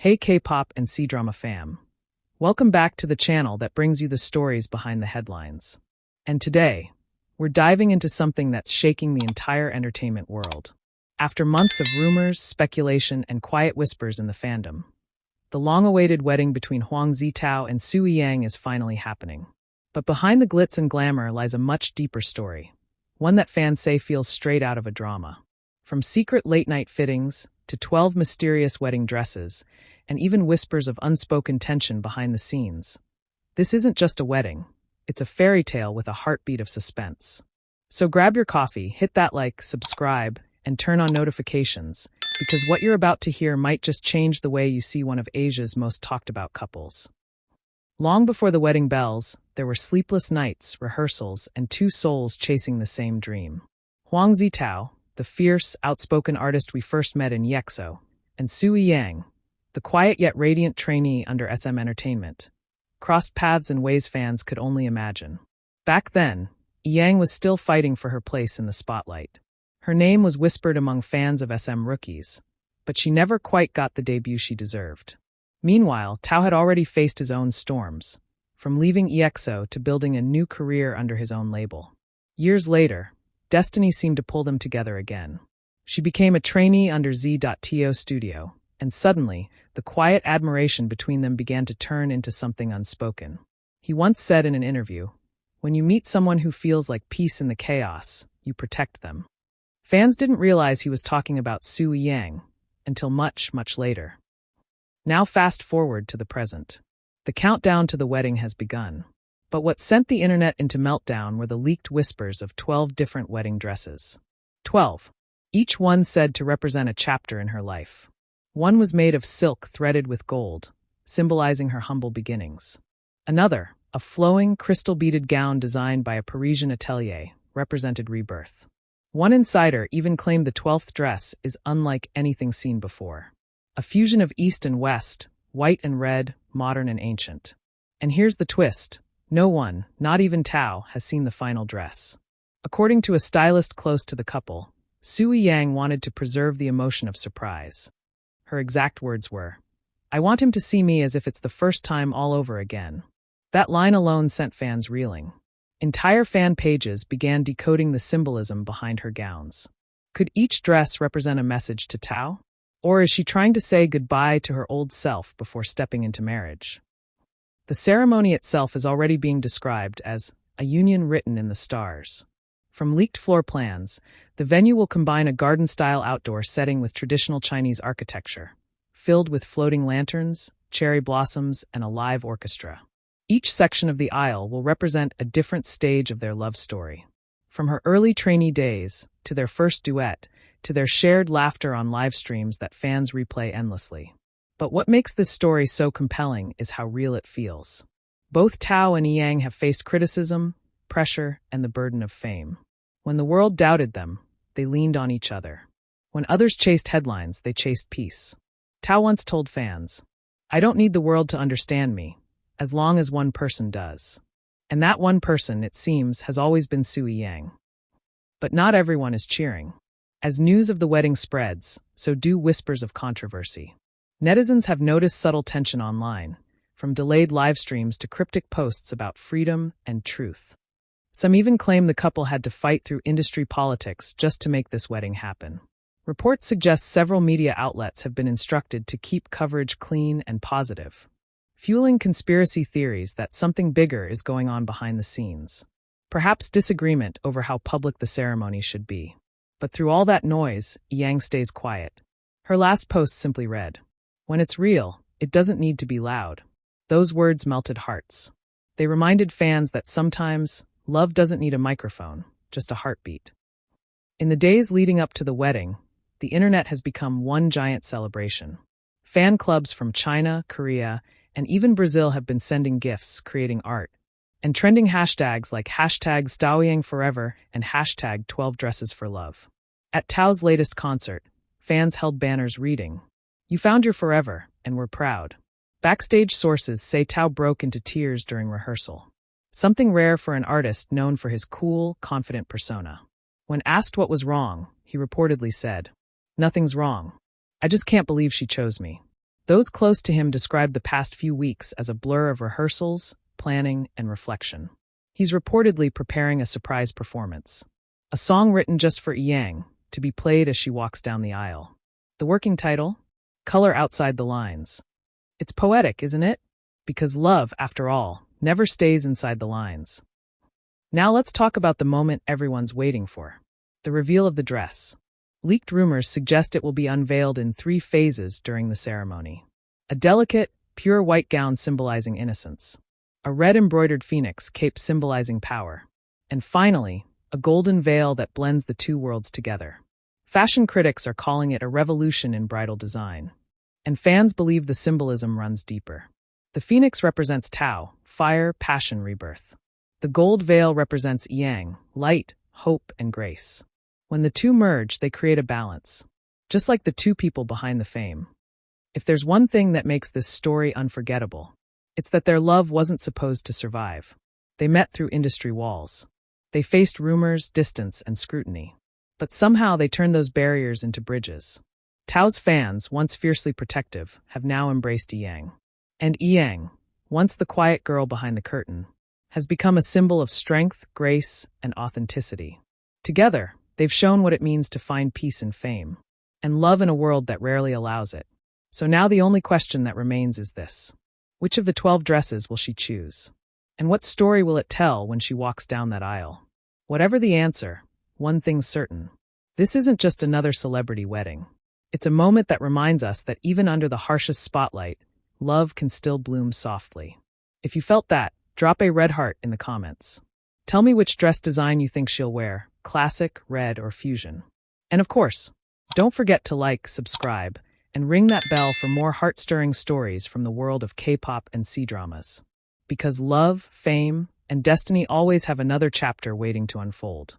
Hey K-pop and C-drama fam. Welcome back to the channel that brings you the stories behind the headlines. And today, we're diving into something that's shaking the entire entertainment world. After months of rumors, speculation, and quiet whispers in the fandom, the long-awaited wedding between Huang Zitao and Xu Yiyang is finally happening. But behind the glitz and glamour lies a much deeper story, one that fans say feels straight out of a drama. From secret late-night fittings to 12 mysterious wedding dresses, and even whispers of unspoken tension behind the scenes. This isn't just a wedding, it's a fairy tale with a heartbeat of suspense. So grab your coffee, hit that like, subscribe, and turn on notifications, because what you're about to hear might just change the way you see one of Asia's most talked about couples. Long before the wedding bells, there were sleepless nights, rehearsals, and two souls chasing the same dream. Huang Zitao, the fierce, outspoken artist we first met in Xu, and Xu Yiyang, the quiet yet radiant trainee under SM Entertainment, crossed paths in ways fans could only imagine. Back then, Yang was still fighting for her place in the spotlight. Her name was whispered among fans of SM rookies, but she never quite got the debut she deserved. Meanwhile, Tao had already faced his own storms, from leaving EXO to building a new career under his own label. Years later, destiny seemed to pull them together again. She became a trainee under Z.Tao studio, and suddenly, the quiet admiration between them began to turn into something unspoken. He once said in an interview, "When you meet someone who feels like peace in the chaos, you protect them." Fans didn't realize he was talking about Xu Yiyang until much, much later. Now fast forward to the present. The countdown to the wedding has begun. But what sent the internet into meltdown were the leaked whispers of 12 different wedding dresses. 12. Each one said to represent a chapter in her life. One was made of silk threaded with gold, symbolizing her humble beginnings. Another, a flowing, crystal-beaded gown designed by a Parisian atelier, represented rebirth. One insider even claimed the 12th dress is unlike anything seen before. A fusion of East and West, white and red, modern and ancient. And here's the twist. No one, not even Tao, has seen the final dress. According to a stylist close to the couple, Xu Yiyang wanted to preserve the emotion of surprise. Her exact words were, "I want him to see me as if it's the first time all over again." That line alone sent fans reeling. Entire fan pages began decoding the symbolism behind her gowns. Could each dress represent a message to Tao? Or is she trying to say goodbye to her old self before stepping into marriage? The ceremony itself is already being described as a union written in the stars. From leaked floor plans, the venue will combine a garden-style outdoor setting with traditional Chinese architecture, filled with floating lanterns, cherry blossoms, and a live orchestra. Each section of the aisle will represent a different stage of their love story. From her early trainee days, to their first duet, to their shared laughter on live streams that fans replay endlessly. But what makes this story so compelling is how real it feels. Both Tao and Yang have faced criticism, pressure, and the burden of fame. When the world doubted them, they leaned on each other. When others chased headlines, they chased peace. Tao once told fans, "I don't need the world to understand me, as long as one person does." And that one person, it seems, has always been Xu Yiyang. But not everyone is cheering. As news of the wedding spreads, so do whispers of controversy. Netizens have noticed subtle tension online, from delayed live streams to cryptic posts about freedom and truth. Some even claim the couple had to fight through industry politics just to make this wedding happen. Reports suggest several media outlets have been instructed to keep coverage clean and positive, fueling conspiracy theories that something bigger is going on behind the scenes. Perhaps disagreement over how public the ceremony should be. But through all that noise, Yang stays quiet. Her last post simply read, "When it's real, it doesn't need to be loud." Those words melted hearts. They reminded fans that sometimes love doesn't need a microphone, just a heartbeat. In the days leading up to the wedding, the internet has become one giant celebration. Fan clubs from China, Korea, and even Brazil have been sending gifts, creating art, and trending hashtags like #ZtaoYangForever and #12DressesForLove. At Tao's latest concert, fans held banners reading, "You found your forever, and we're proud." Backstage sources say Tao broke into tears during rehearsal. Something rare for an artist known for his cool, confident persona. When asked what was wrong, he reportedly said, "Nothing's wrong. I just can't believe she chose me." Those close to him described the past few weeks as a blur of rehearsals, planning, and reflection. He's reportedly preparing a surprise performance. A song written just for Yiyang, to be played as she walks down the aisle. The working title? Color Outside the Lines. It's poetic, isn't it? Because love, after all, never stays inside the lines. Now let's talk about the moment everyone's waiting for. The reveal of the dress. Leaked rumors suggest it will be unveiled in 3 phases during the ceremony. A delicate, pure white gown symbolizing innocence. A red embroidered phoenix cape symbolizing power. And finally, a golden veil that blends the 2 worlds together. Fashion critics are calling it a revolution in bridal design. And fans believe the symbolism runs deeper. The phoenix represents Tao, fire, passion, rebirth. The gold veil represents Yang, light, hope, and grace. When the 2 merge, they create a balance. Just like the 2 people behind the fame. If there's one thing that makes this story unforgettable, it's that their love wasn't supposed to survive. They met through industry walls. They faced rumors, distance, and scrutiny. But somehow they turned those barriers into bridges. Tao's fans, once fiercely protective, have now embraced Yiyang. And Yiyang, once the quiet girl behind the curtain, has become a symbol of strength, grace, and authenticity. Together, they've shown what it means to find peace in fame, and love in a world that rarely allows it. So now the only question that remains is this. Which of the 12 dresses will she choose? And what story will it tell when she walks down that aisle? Whatever the answer, one thing's certain. This isn't just another celebrity wedding. It's a moment that reminds us that even under the harshest spotlight, love can still bloom softly. If you felt that, drop a red heart in the comments. Tell me which dress design you think she'll wear, classic, red, or fusion. And of course, don't forget to like, subscribe, and ring that bell for more heart-stirring stories from the world of K-pop and C-dramas. Because love, fame, and destiny always have another chapter waiting to unfold.